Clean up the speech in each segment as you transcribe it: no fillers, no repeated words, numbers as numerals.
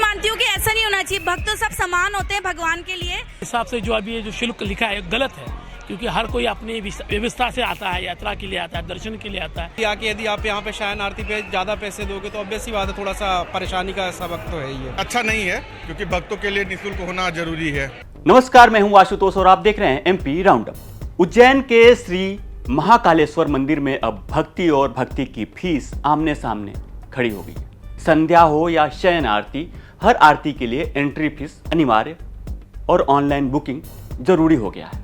मानती हूँ कि ऐसा नहीं होना चाहिए। भक्त तो सब समान होते हैं भगवान के लिए। हिसाब से जो अभी ये जो शुल्क लिखा है गलत है, क्योंकि हर कोई अपनी व्यवस्था से आता है, यात्रा के लिए आता है, दर्शन के लिए आता है। यदि आप यहाँ पे शयन आरती पे ज्यादा पैसे दोगे तो ऑब्वियस सी बात है, थोड़ा सा परेशानी का सबक तो है ही है। अच्छा नहीं है, क्योंकि भक्तों के लिए निःशुल्क होना जरूरी है। नमस्कार, मैं हूं आशुतोष और आप देख रहे हैं एमपी राउंडअप। उज्जैन के श्री महाकालेश्वर मंदिर में अब भक्ति और भक्ति की फीस आमने सामने खड़ी हो गई है। संध्या हो या शयन आरती, हर आरती के लिए एंट्री फीस अनिवार्य और ऑनलाइन बुकिंग जरूरी हो गया है।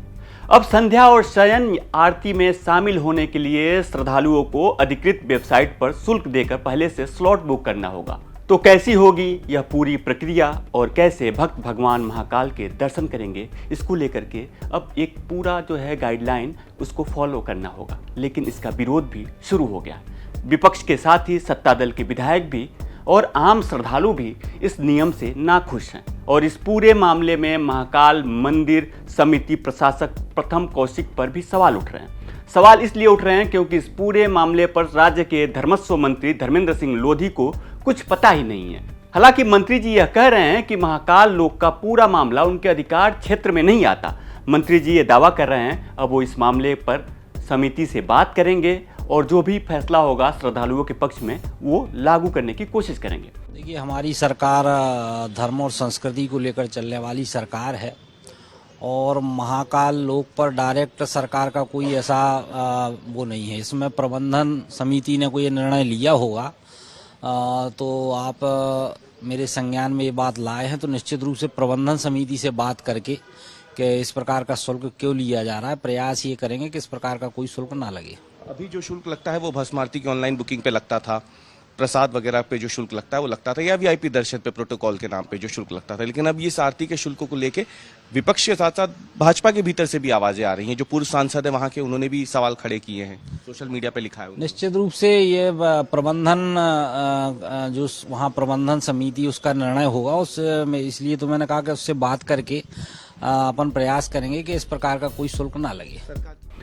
अब संध्या और शयन आरती में शामिल होने के लिए श्रद्धालुओं को अधिकृत वेबसाइट पर शुल्क देकर पहले से स्लॉट बुक करना होगा। तो कैसी होगी यह पूरी प्रक्रिया और कैसे भक्त भगवान महाकाल के दर्शन करेंगे, इसको लेकर के अब एक पूरा जो है गाइडलाइन उसको फॉलो करना होगा। लेकिन इसका विरोध भी शुरू हो गया है। विपक्ष के साथ ही सत्ता दल के विधायक भी और आम श्रद्धालु भी इस नियम से नाखुश हैं और इस पूरे मामले में महाकाल मंदिर समिति प्रशासक प्रथम कौशिक पर भी सवाल उठ रहे हैं। सवाल इसलिए उठ रहे हैं क्योंकि इस पूरे मामले पर राज्य के धर्मस्व मंत्री धर्मेंद्र सिंह लोधी को कुछ पता ही नहीं है। हालांकि मंत्री जी यह कह रहे हैं कि महाकाल लोक का पूरा मामला उनके अधिकार क्षेत्र में नहीं आता। मंत्री जी ये दावा कर रहे हैं अब वो इस मामले पर समिति से बात करेंगे और जो भी फैसला होगा श्रद्धालुओं के पक्ष में वो लागू करने की कोशिश करेंगे। देखिए, हमारी सरकार धर्म और संस्कृति को लेकर चलने वाली सरकार है और महाकाल लोक पर डायरेक्ट सरकार का कोई ऐसा वो नहीं है। इसमें प्रबंधन समिति ने कोई निर्णय लिया होगा तो आप मेरे संज्ञान में ये बात लाए हैं तो निश्चित रूप से प्रबंधन समिति से बात करके कि इस प्रकार का शुल्क क्यों लिया जा रहा है, प्रयास ये करेंगे कि इस प्रकार का कोई शुल्क ना लगे। अभी जो शुल्क लगता है वो भस्म आरती की ऑनलाइन बुकिंग पे लगता था, प्रसाद वगैरह पे जो शुल्क लगता है वो लगता था, या वीआईपी दर्शन पे प्रोटोकॉल के नाम पे जो शुल्क लगता था। लेकिन अब इस आरती के शुल्कों को लेके विपक्ष के साथ साथ भाजपा के भीतर से भी आवाजें आ रही हैं। जो पूर्व सांसद है वहां के, उन्होंने भी सवाल खड़े किए हैं, सोशल मीडिया पे लिखा है। निश्चित रूप से ये प्रबंधन जो वहाँ प्रबंधन समिति उसका निर्णय होगा, उस इसलिए तो मैंने कहा कि उससे बात करके अपन प्रयास करेंगे कि इस प्रकार का कोई शुल्क ना लगे।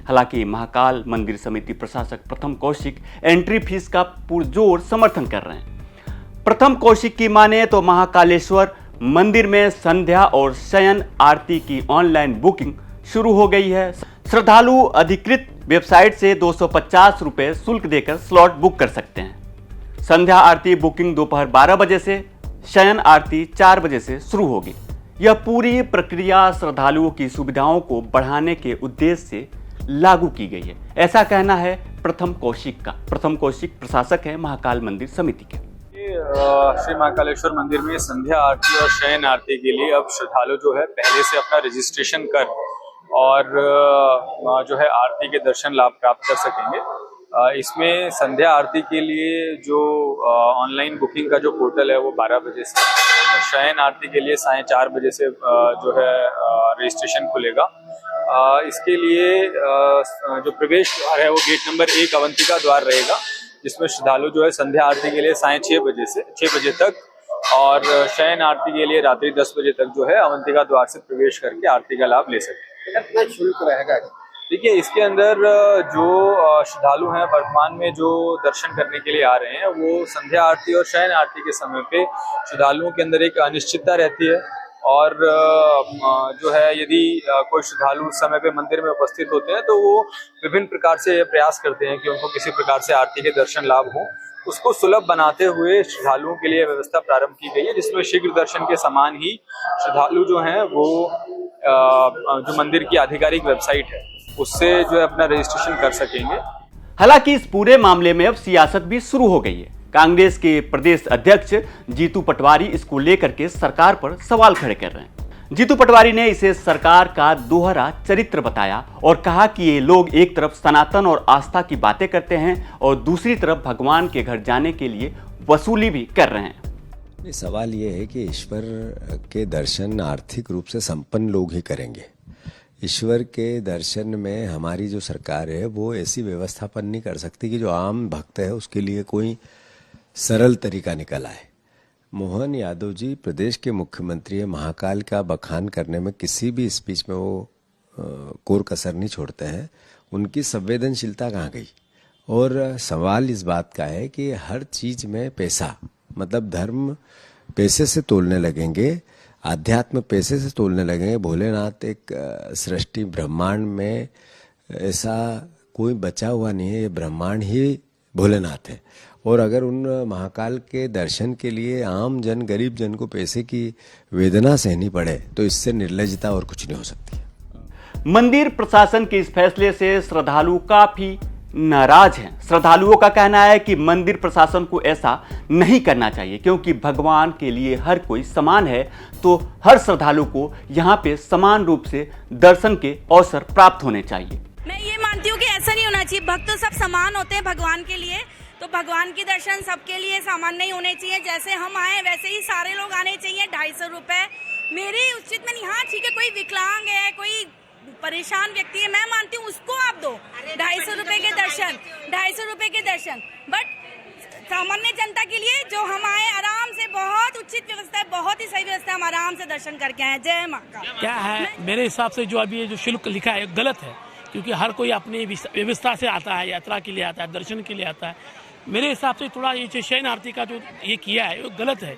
हालांकि महाकाल मंदिर समिति प्रशासक प्रथम कौशिक एंट्री फीस का पुरजोर समर्थन कर रहे हैं। प्रथम कौशिक की माने तो महाकालेश्वर मंदिर में संध्या और शयन आरती की ऑनलाइन बुकिंग शुरू हो गई है। श्रद्धालु अधिकृत वेबसाइट से 250 रुपये शुल्क देकर स्लॉट बुक कर सकते हैं। संध्या आरती बुकिंग दोपहर 12 बजे से, शयन आरती 4 बजे से शुरू होगी। यह पूरी प्रक्रिया श्रद्धालुओं की सुविधाओं को बढ़ाने के उद्देश्य से लागू की गई है, ऐसा कहना है प्रथम कौशिक का। प्रथम कौशिक प्रशासक है महाकाल मंदिर समिति के। श्री महाकालेश्वर मंदिर में संध्या आरती और शयन आरती के लिए अब श्रद्धालु जो है पहले से अपना रजिस्ट्रेशन कर और जो है आरती के दर्शन लाभ प्राप्त कर सकेंगे। इसमें संध्या आरती के लिए जो ऑनलाइन बुकिंग का जो पोर्टल है वो 12 बजे से, शयन आरती के लिए 4:30 बजे से जो है रजिस्ट्रेशन खुलेगा। इसके लिए जो प्रवेश द्वार है वो गेट नंबर 1 अवंतिका द्वार रहेगा, जिसमें श्रद्धालु जो है संध्या आरती के लिए 6:30 बजे से 6 बजे तक और शयन आरती के लिए रात्रि 10 बजे तक जो है अवंतिका द्वार से प्रवेश करके आरती का लाभ ले सकते हैं। कितना शुल्क रहेगा? देखिए, इसके अंदर जो श्रद्धालु हैं वर्तमान में जो दर्शन करने के लिए आ रहे हैं वो संध्या आरती और शयन आरती के समय पे श्रद्धालुओं के अंदर एक अनिश्चितता रहती है और जो है यदि कोई श्रद्धालु उस समय पे मंदिर में उपस्थित होते हैं तो वो विभिन्न प्रकार से प्रयास करते हैं कि उनको किसी प्रकार से आरती के दर्शन लाभ हो। उसको सुलभ बनाते हुए श्रद्धालुओं के लिए व्यवस्था प्रारंभ की गई है, जिसमें शीघ्र दर्शन के समान ही श्रद्धालु जो हैं वो जो मंदिर की आधिकारिक वेबसाइट है उससे जो है अपना रजिस्ट्रेशन कर सकेंगे। हालांकि इस पूरे मामले में अब सियासत भी शुरू हो गई है। कांग्रेस के प्रदेश अध्यक्ष जीतू पटवारी इसको लेकर के सरकार पर सवाल खड़े कर रहे हैं। जीतू पटवारी ने इसे सरकार का दोहरा चरित्र बताया और कहा कि ये लोग एक तरफ सनातन और आस्था की बातें करते हैं और दूसरी तरफ भगवान के घर जाने के लिए वसूली भी कर रहे हैं। सवाल ये है कि ईश्वर के दर्शन आर्थिक रूप से संपन्न लोग ही करेंगे। ईश्वर के दर्शन में हमारी जो सरकार है वो ऐसी व्यवस्थापन नहीं कर सकती कि जो आम भक्त है उसके लिए कोई सरल तरीका निकल आए। मोहन यादव जी प्रदेश के मुख्यमंत्री है, महाकाल का बखान करने में किसी भी स्पीच में वो कोर कसर नहीं छोड़ते हैं। उनकी संवेदनशीलता कहाँ गई? और सवाल इस बात का है कि हर चीज में पैसा, मतलब धर्म पैसे से तोलने लगेंगे, आध्यात्म पैसे से तोलने लगेंगे। भोलेनाथ एक सृष्टि ब्रह्मांड में ऐसा कोई बचा हुआ नहीं है, ये ब्रह्मांड ही भोलेनाथ है। और अगर उन महाकाल के दर्शन के लिए आम जन, गरीब जन को पैसे की वेदना सहनी पड़े तो इससे निर्लजता और कुछ नहीं हो सकती। मंदिर प्रशासन के इस फैसले से श्रद्धालु काफी नाराज हैं। श्रद्धालुओं का कहना है कि मंदिर प्रशासन को ऐसा नहीं करना चाहिए, क्योंकि भगवान के लिए हर कोई समान है, तो हर श्रद्धालु को यहाँ पे समान रूप से दर्शन के अवसर प्राप्त होने चाहिए। मैं ये मानती हूँ कि ऐसा नहीं होना चाहिए। भक्त तो सब समान होते हैं भगवान के लिए, तो भगवान के दर्शन सबके लिए समान नहीं होने चाहिए। जैसे हम आए वैसे ही सारे लोग आने चाहिए। 250 रुपए मेरे उचित में नहीं। हाँ ठीक है, कोई विकलांग है, कोई परेशान व्यक्ति है, मैं मानती हूँ उसको आप दो 250 रुपए के दर्शन, 250 रुपए के दर्शन। बट सामान्य जनता के लिए जो हम आए आराम से, बहुत उचित व्यवस्था है, बहुत ही सही व्यवस्था है, हम आराम से दर्शन करके आए। जय मां का। क्या है, मेरे हिसाब से जो अभी ये जो शुल्क लिखा है गलत है, क्योंकि हर कोई अपनी व्यवस्था से आता है, यात्रा के लिए आता है, दर्शन के लिए आता है। मेरे हिसाब से थोड़ा ये शयन आरती का जो ये किया है वो गलत है।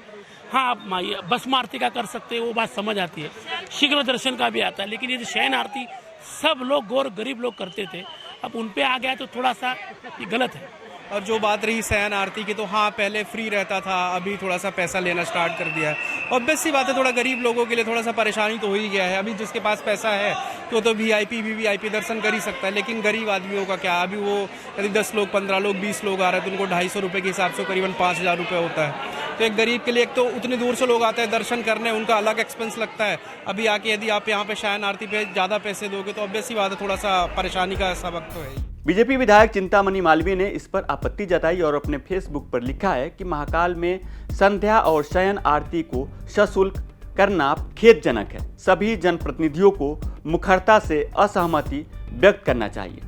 हाँ, आप बस आरती का कर सकते हैं, वो बात समझ आती है, शीघ्र दर्शन का भी आता है, लेकिन ये जो शयन आरती सब लोग गौर गरीब लोग करते थे, अब उन पे आ गया तो थोड़ा सा ये गलत है। और जो बात रही शयन आरती की, तो हाँ पहले फ्री रहता था, अभी थोड़ा सा पैसा लेना स्टार्ट कर दिया है। ऑब्वियस सी बात है, थोड़ा गरीब लोगों के लिए थोड़ा सा परेशानी तो हो ही गया है। अभी जिसके पास पैसा है तो वीवीआईपी दर्शन कर ही सकता है, लेकिन गरीब आदमियों का क्या। अभी वो यदि 10 लोग, 15 लोग, 20 लोग आ रहे हैं तो उनको 250 रुपये के हिसाब से करीबन 5000 रुपये होता है। तो एक गरीब के लिए, एक तो उतनी दूर से लोग आते हैं दर्शन करने, उनका अलग एक्सपेंस लगता है। अभी आके यदि आप यहाँ पे शयन आरती पे ज़्यादा पैसे दोगे तो ऑब्वियस सी बात है, थोड़ा सा परेशानी का ऐसा वक्त तो है। बीजेपी विधायक चिंतामणि मालवीय ने इस पर आपत्ति जताई और अपने फेसबुक पर लिखा है कि महाकाल में संध्या और शयन आरती को सशुल्क करना खेदजनक है। सभी जनप्रतिनिधियों को मुखरता से असहमति व्यक्त करना चाहिए।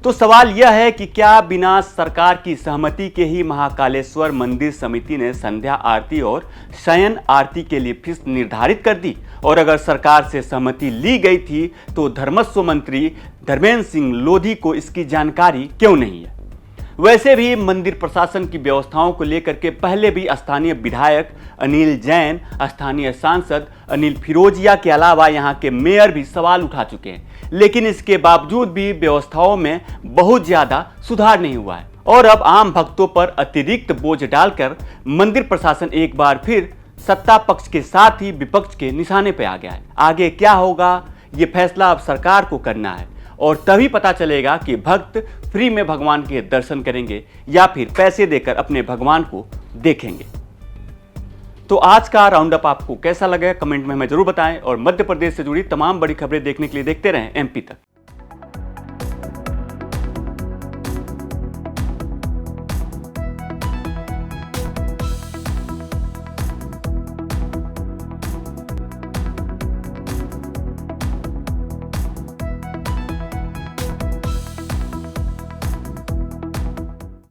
तो सवाल यह है कि क्या बिना सरकार की सहमति के ही महाकालेश्वर मंदिर समिति ने संध्या आरती और शयन आरती के लिए फीस निर्धारित कर दी? और अगर सरकार से सहमति ली गई थी तो धर्मस्व मंत्री धर्मेंद्र सिंह लोधी को इसकी जानकारी क्यों नहीं है? वैसे भी मंदिर प्रशासन की व्यवस्थाओं को लेकर के पहले भी स्थानीय विधायक अनिल जैन, स्थानीय सांसद अनिल फिरोजिया के अलावा यहाँ के मेयर भी सवाल उठा चुके हैं, लेकिन इसके बावजूद भी व्यवस्थाओं में बहुत ज्यादा सुधार नहीं हुआ है। और अब आम भक्तों पर अतिरिक्त बोझ डालकर मंदिर प्रशासन एक बार फिर सत्ता पक्ष के साथ ही विपक्ष के निशाने पर आ गया है। आगे क्या होगा, ये फैसला अब सरकार को करना है, और तभी पता चलेगा कि भक्त फ्री में भगवान के दर्शन करेंगे या फिर पैसे देकर अपने भगवान को देखेंगे। तो आज का राउंड अप आपको कैसा लगा, कमेंट में हमें जरूर बताएं, और मध्य प्रदेश से जुड़ी तमाम बड़ी खबरें देखने के लिए देखते रहें MP तक।